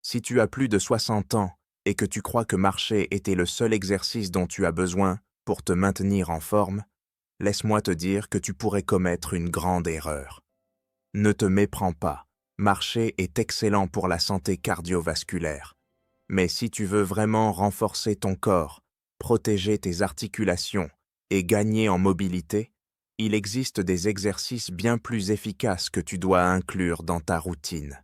Si tu as plus de 60 ans et que tu crois que marcher était le seul exercice dont tu as besoin pour te maintenir en forme, laisse-moi te dire que tu pourrais commettre une grande erreur. Ne te méprends pas, marcher est excellent pour la santé cardiovasculaire. Mais si tu veux vraiment renforcer ton corps, protéger tes articulations et gagner en mobilité, il existe des exercices bien plus efficaces que tu dois inclure dans ta routine.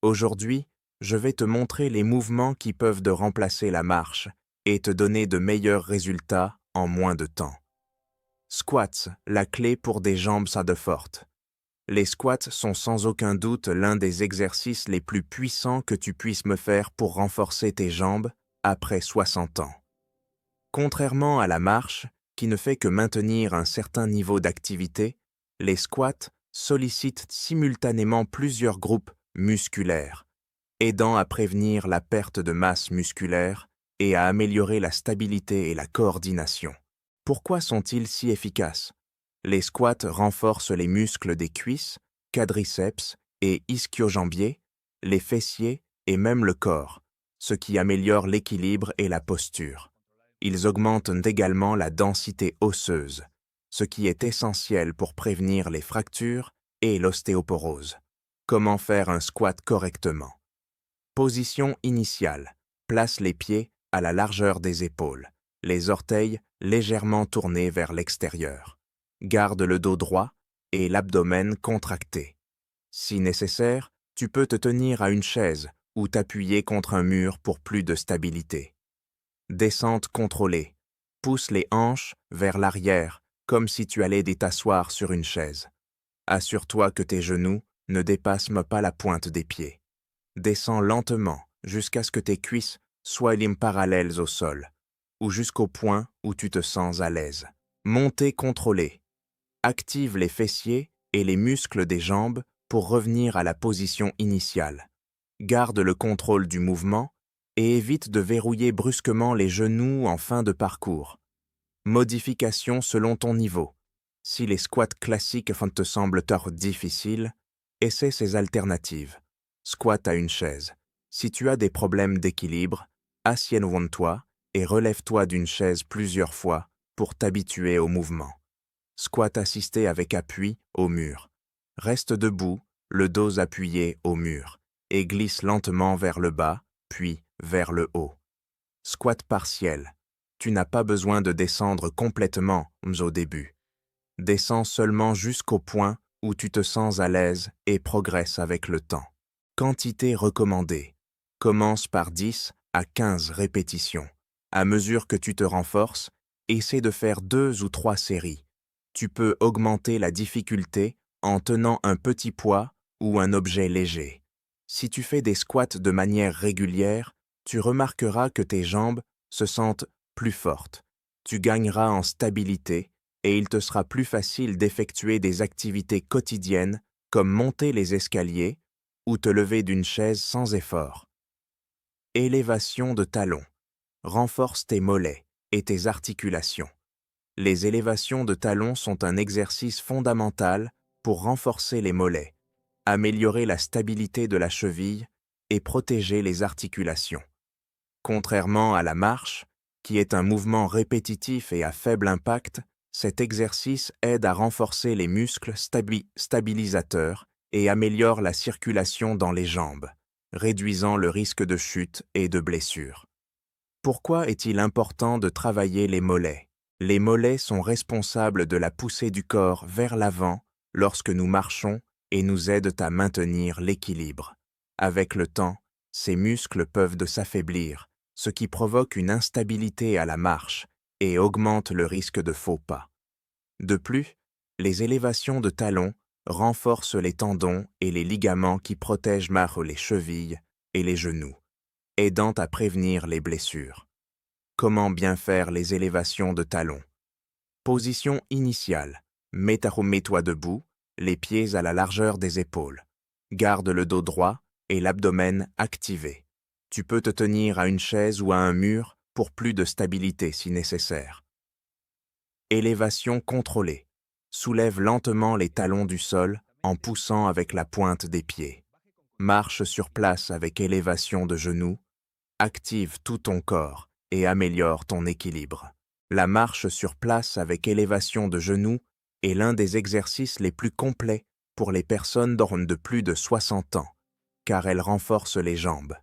Aujourd'hui, je vais te montrer les mouvements qui peuvent te remplacer la marche et te donner de meilleurs résultats en moins de temps. Squats, la clé pour des jambes fortes. Les squats sont sans aucun doute l'un des exercices les plus puissants que tu puisses me faire pour renforcer tes jambes après 60 ans. Contrairement à la marche, qui ne fait que maintenir un certain niveau d'activité, les squats sollicitent simultanément plusieurs groupes musculaires, aidant à prévenir la perte de masse musculaire et à améliorer la stabilité et la coordination. Pourquoi sont-ils si efficaces? Les squats renforcent les muscles des cuisses, quadriceps et ischio-jambiers, les fessiers et même le corps, ce qui améliore l'équilibre et la posture. Ils augmentent également la densité osseuse, ce qui est essentiel pour prévenir les fractures et l'ostéoporose. Comment faire un squat correctement? Position initiale. Place les pieds à la largeur des épaules, les orteils légèrement tournés vers l'extérieur. Garde le dos droit et l'abdomen contracté. Si nécessaire, tu peux te tenir à une chaise ou t'appuyer contre un mur pour plus de stabilité. Descente contrôlée. Pousse les hanches vers l'arrière comme si tu allais t'asseoir sur une chaise. Assure-toi que tes genoux ne dépassent pas la pointe des pieds. Descends lentement jusqu'à ce que tes cuisses soient parallèles au sol ou jusqu'au point où tu te sens à l'aise. Montée contrôlée. Active les fessiers et les muscles des jambes pour revenir à la position initiale. Garde le contrôle du mouvement et évite de verrouiller brusquement les genoux en fin de parcours. Modification selon ton niveau. Si les squats classiques te semblent difficiles, essaie ces alternatives. Squat à une chaise. Si tu as des problèmes d'équilibre, assieds-toi et relève-toi d'une chaise plusieurs fois pour t'habituer au mouvement. Squat assisté avec appui au mur. Reste debout, le dos appuyé au mur, et glisse lentement vers le bas, puis vers le haut. Squat partiel. Tu n'as pas besoin de descendre complètement au début. Descends seulement jusqu'au point où tu te sens à l'aise et progresse avec le temps. Quantité recommandée. Commence par 10 à 15 répétitions. À mesure que tu te renforces, essaie de faire 2 ou 3 séries. Tu peux augmenter la difficulté en tenant un petit poids ou un objet léger. Si tu fais des squats de manière régulière, tu remarqueras que tes jambes se sentent plus fortes. Tu gagneras en stabilité et il te sera plus facile d'effectuer des activités quotidiennes comme monter les escaliers ou te lever d'une chaise sans effort. Élévation de talons. Renforce tes mollets et tes articulations. Les élévations de talons sont un exercice fondamental pour renforcer les mollets, améliorer la stabilité de la cheville et protéger les articulations. Contrairement à la marche, qui est un mouvement répétitif et à faible impact, cet exercice aide à renforcer les muscles stabilisateurs et améliore la circulation dans les jambes, réduisant le risque de chute et de blessure. Pourquoi est-il important de travailler les mollets? Les mollets sont responsables de la poussée du corps vers l'avant lorsque nous marchons et nous aident à maintenir l'équilibre. Avec le temps, ces muscles peuvent s'affaiblir, ce qui provoque une instabilité à la marche et augmente le risque de faux pas. De plus, les élévations de talons renforcent les tendons et les ligaments qui protègent les chevilles et les genoux, aidant à prévenir les blessures. Comment bien faire les élévations de talons? Position initiale. Mets-toi debout, les pieds à la largeur des épaules. Garde le dos droit et l'abdomen activé. Tu peux te tenir à une chaise ou à un mur pour plus de stabilité si nécessaire. Élévation contrôlée. Soulève lentement les talons du sol en poussant avec la pointe des pieds. Marche sur place avec élévation de genoux, active tout ton corps et améliore ton équilibre. La marche sur place avec élévation de genoux est l'un des exercices les plus complets pour les personnes de plus de 60 ans, car elle renforce les jambes,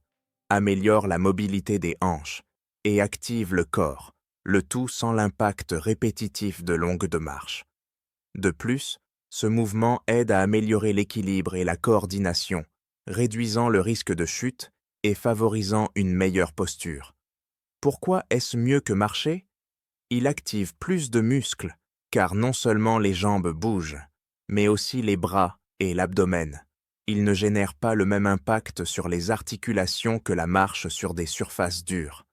améliore la mobilité des hanches et active le corps, le tout sans l'impact répétitif de longues marches. De plus, ce mouvement aide à améliorer l'équilibre et la coordination, réduisant le risque de chute et favorisant une meilleure posture. Pourquoi est-ce mieux que marcher? Il active plus de muscles, car non seulement les jambes bougent, mais aussi les bras et l'abdomen. Il ne génère pas le même impact sur les articulations que la marche sur des surfaces dures.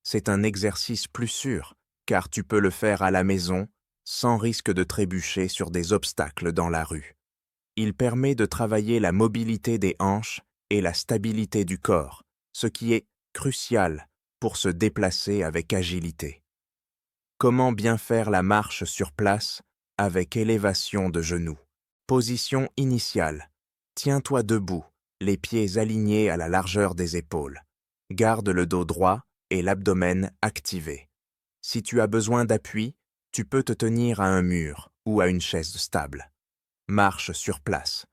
C'est un exercice plus sûr, car tu peux le faire à la maison, sans risque de trébucher sur des obstacles dans la rue. Il permet de travailler la mobilité des hanches et la stabilité du corps, ce qui est crucial pour se déplacer avec agilité. Comment bien faire la marche sur place avec élévation de genoux? Position initiale. Tiens-toi debout, les pieds alignés à la largeur des épaules. Garde le dos droit et l'abdomen activé. Si tu as besoin d'appui, tu peux te tenir à un mur ou à une chaise stable. Marche sur place.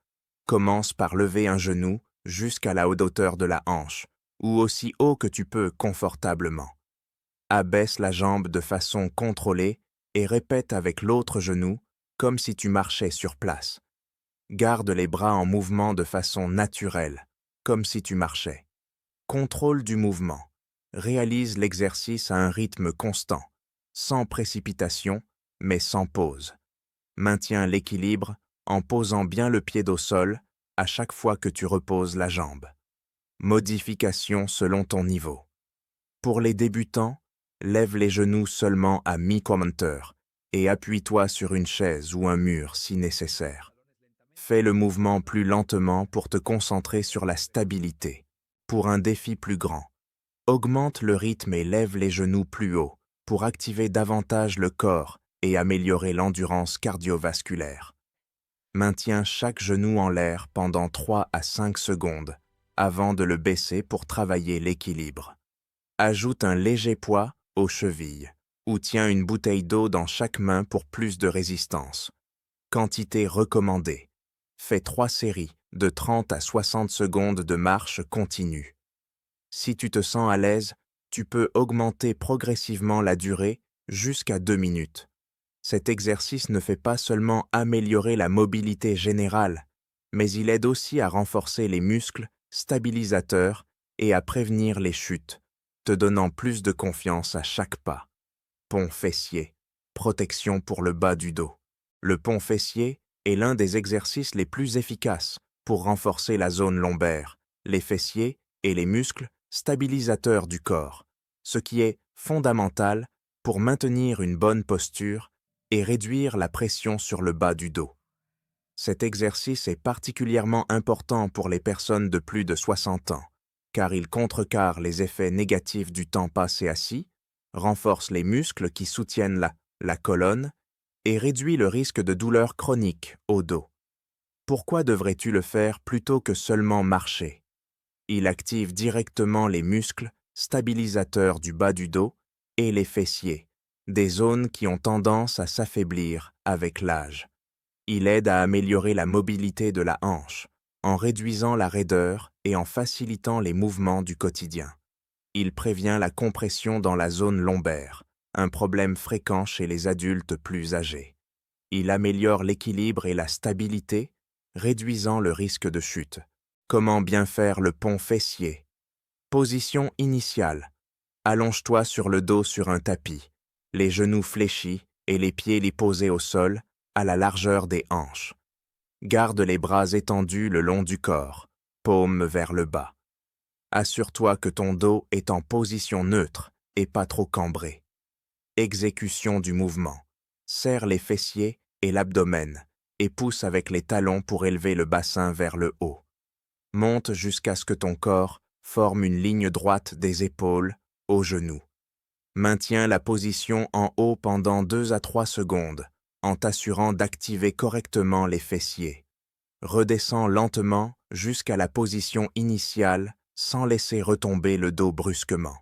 Commence par lever un genou jusqu'à la haute hauteur de la hanche, ou aussi haut que tu peux confortablement. Abaisse la jambe de façon contrôlée et répète avec l'autre genou comme si tu marchais sur place. Garde les bras en mouvement de façon naturelle, comme si tu marchais. Contrôle du mouvement. Réalise l'exercice à un rythme constant, sans précipitation, mais sans pause. Maintiens l'équilibre en posant bien le pied au sol à chaque fois que tu reposes la jambe. Modification selon ton niveau. Pour les débutants, lève les genoux seulement à mi-commenteur et appuie-toi sur une chaise ou un mur si nécessaire. Fais le mouvement plus lentement pour te concentrer sur la stabilité. Pour un défi plus grand, augmente le rythme et lève les genoux plus haut pour activer davantage le corps et améliorer l'endurance cardiovasculaire. Maintiens chaque genou en l'air pendant 3 à 5 secondes avant de le baisser pour travailler l'équilibre. Ajoute un léger poids aux chevilles ou tiens une bouteille d'eau dans chaque main pour plus de résistance. Quantité recommandée. Fais 3 séries de 30 à 60 secondes de marche continue. Si tu te sens à l'aise, tu peux augmenter progressivement la durée jusqu'à 2 minutes. Cet exercice ne fait pas seulement améliorer la mobilité générale, mais il aide aussi à renforcer les muscles stabilisateurs et à prévenir les chutes, te donnant plus de confiance à chaque pas. Pont fessier, protection pour le bas du dos. Le pont fessier est l'un des exercices les plus efficaces pour renforcer la zone lombaire, les fessiers et les muscles stabilisateurs du corps, ce qui est fondamental pour maintenir une bonne posture et réduire la pression sur le bas du dos. Cet exercice est particulièrement important pour les personnes de plus de 60 ans, car il contrecarre les effets négatifs du temps passé assis, renforce les muscles qui soutiennent la colonne et réduit le risque de douleurs chroniques au dos. Pourquoi devrais-tu le faire plutôt que seulement marcher? Il active directement les muscles stabilisateurs du bas du dos et les fessiers, des zones qui ont tendance à s'affaiblir avec l'âge. Il aide à améliorer la mobilité de la hanche, en réduisant la raideur et en facilitant les mouvements du quotidien. Il prévient la compression dans la zone lombaire, un problème fréquent chez les adultes plus âgés. Il améliore l'équilibre et la stabilité, réduisant le risque de chute. Comment bien faire le pont fessier? Position initiale. Allonge-toi sur le dos sur un tapis, les genoux fléchis et les pieds posés au sol, à la largeur des hanches. Garde les bras étendus le long du corps, paume vers le bas. Assure-toi que ton dos est en position neutre et pas trop cambré. Exécution du mouvement. Serre les fessiers et l'abdomen et pousse avec les talons pour élever le bassin vers le haut. Monte jusqu'à ce que ton corps forme une ligne droite des épaules aux genoux. Maintiens la position en haut pendant 2 à 3 secondes en t'assurant d'activer correctement les fessiers. Redescends lentement jusqu'à la position initiale sans laisser retomber le dos brusquement.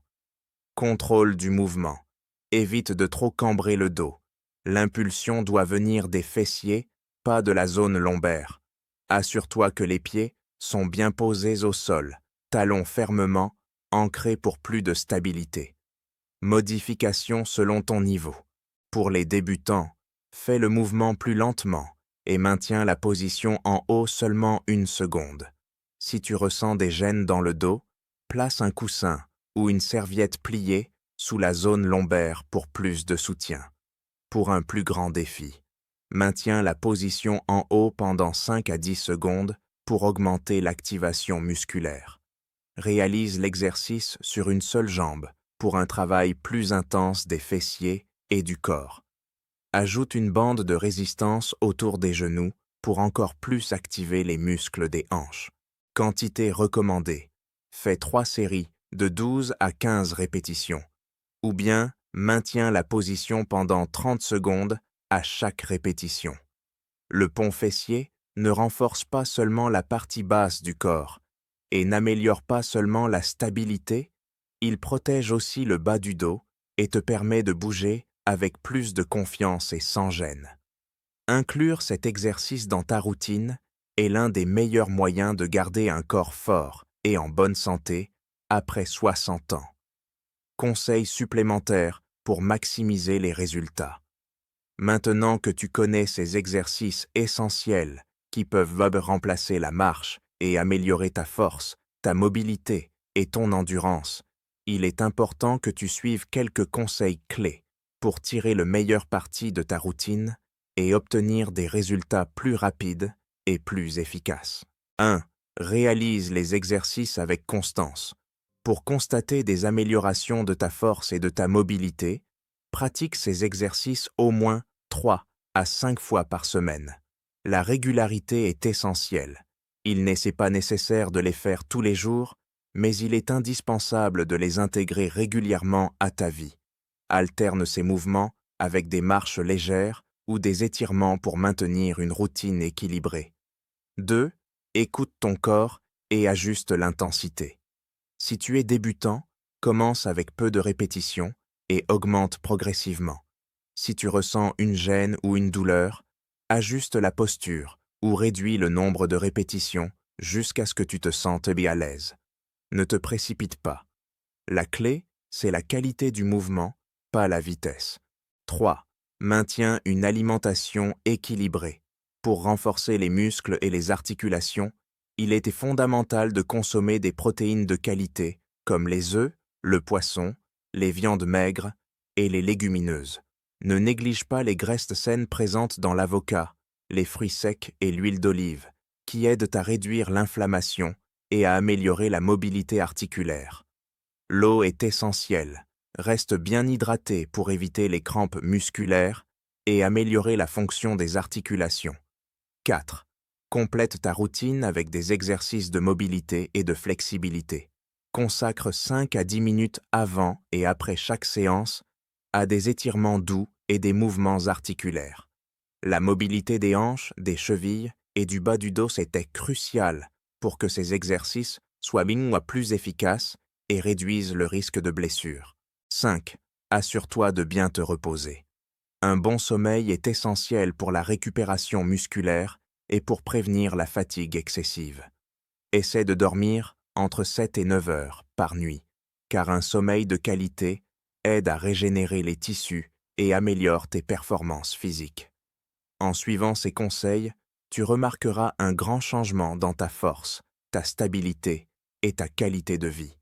Contrôle du mouvement. Évite de trop cambrer le dos. L'impulsion doit venir des fessiers, pas de la zone lombaire. Assure-toi que les pieds sont bien posés au sol, talons fermement, ancrés pour plus de stabilité. Modification selon ton niveau. Pour les débutants, fais le mouvement plus lentement et maintiens la position en haut seulement 1 seconde. Si tu ressens des gênes dans le dos, place un coussin ou une serviette pliée sous la zone lombaire pour plus de soutien. Pour un plus grand défi, maintiens la position en haut pendant 5 à 10 secondes pour augmenter l'activation musculaire. Réalise l'exercice sur une seule jambe pour un travail plus intense des fessiers et du corps. Ajoute une bande de résistance autour des genoux pour encore plus activer les muscles des hanches. Quantité recommandée. Fais 3 séries de 12 à 15 répétitions. Ou bien, maintiens la position pendant 30 secondes à chaque répétition. Le pont fessier ne renforce pas seulement la partie basse du corps et n'améliore pas seulement la stabilité, il protège aussi le bas du dos et te permet de bouger avec plus de confiance et sans gêne. Inclure cet exercice dans ta routine est l'un des meilleurs moyens de garder un corps fort et en bonne santé après 60 ans. Conseils supplémentaires pour maximiser les résultats. Maintenant que tu connais ces exercices essentiels qui peuvent remplacer la marche et améliorer ta force, ta mobilité et ton endurance, il est important que tu suives quelques conseils clés pour tirer le meilleur parti de ta routine et obtenir des résultats plus rapides et plus efficaces. 1. Réalise les exercices avec constance. Pour constater des améliorations de ta force et de ta mobilité, pratique ces exercices au moins 3 à 5 fois par semaine. La régularité est essentielle. Il n'est pas nécessaire de les faire tous les jours, mais il est indispensable de les intégrer régulièrement à ta vie. Alterne ces mouvements avec des marches légères ou des étirements pour maintenir une routine équilibrée. 2. Écoute ton corps et ajuste l'intensité. Si tu es débutant, commence avec peu de répétitions et augmente progressivement. Si tu ressens une gêne ou une douleur, ajuste la posture ou réduis le nombre de répétitions jusqu'à ce que tu te sentes bien à l'aise. Ne te précipite pas. La clé, c'est la qualité du mouvement, pas la vitesse. 3. Maintiens une alimentation équilibrée. Pour renforcer les muscles et les articulations, il était fondamental de consommer des protéines de qualité, comme les œufs, le poisson, les viandes maigres et les légumineuses. Ne néglige pas les graisses saines présentes dans l'avocat, les fruits secs et l'huile d'olive, qui aident à réduire l'inflammation et à améliorer la mobilité articulaire. L'eau est essentielle. Reste bien hydraté pour éviter les crampes musculaires et améliorer la fonction des articulations. 4. Complète ta routine avec des exercices de mobilité et de flexibilité. Consacre 5 à 10 minutes avant et après chaque séance à des étirements doux et des mouvements articulaires. La mobilité des hanches, des chevilles et du bas du dos était cruciale pour que ces exercices soient plus efficaces et réduisent le risque de blessure. 5. Assure-toi de bien te reposer. Un bon sommeil est essentiel pour la récupération musculaire et pour prévenir la fatigue excessive. Essaie de dormir entre 7 et 9 heures par nuit, car un sommeil de qualité aide à régénérer les tissus et améliore tes performances physiques. En suivant ces conseils, tu remarqueras un grand changement dans ta force, ta stabilité et ta qualité de vie.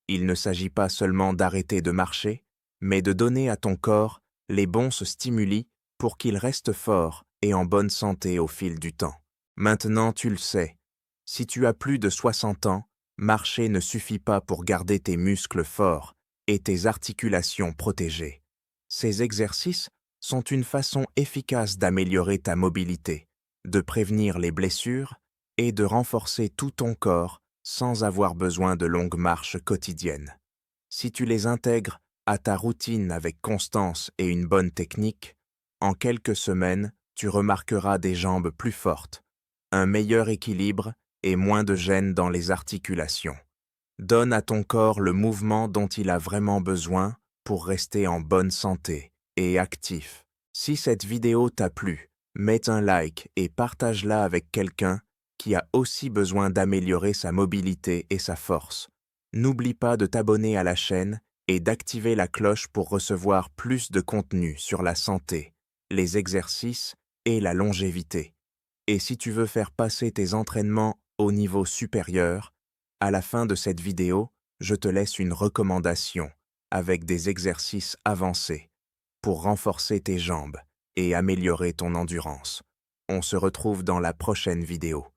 Il ne s'agit pas seulement d'arrêter de marcher, mais de donner à ton corps les bons stimuli pour qu'il reste fort et en bonne santé au fil du temps. Maintenant, tu le sais, si tu as plus de 60 ans, marcher ne suffit pas pour garder tes muscles forts et tes articulations protégées. Ces exercices sont une façon efficace d'améliorer ta mobilité, de prévenir les blessures et de renforcer tout ton corps sans avoir besoin de longues marches quotidiennes. Si tu les intègres à ta routine avec constance et une bonne technique, en quelques semaines, tu remarqueras des jambes plus fortes, un meilleur équilibre et moins de gêne dans les articulations. Donne à ton corps le mouvement dont il a vraiment besoin pour rester en bonne santé et actif. Si cette vidéo t'a plu, mets un like et partage-la avec quelqu'un qui a aussi besoin d'améliorer sa mobilité et sa force. N'oublie pas de t'abonner à la chaîne et d'activer la cloche pour recevoir plus de contenu sur la santé, les exercices et la longévité. Et si tu veux faire passer tes entraînements au niveau supérieur, à la fin de cette vidéo, je te laisse une recommandation avec des exercices avancés pour renforcer tes jambes et améliorer ton endurance. On se retrouve dans la prochaine vidéo.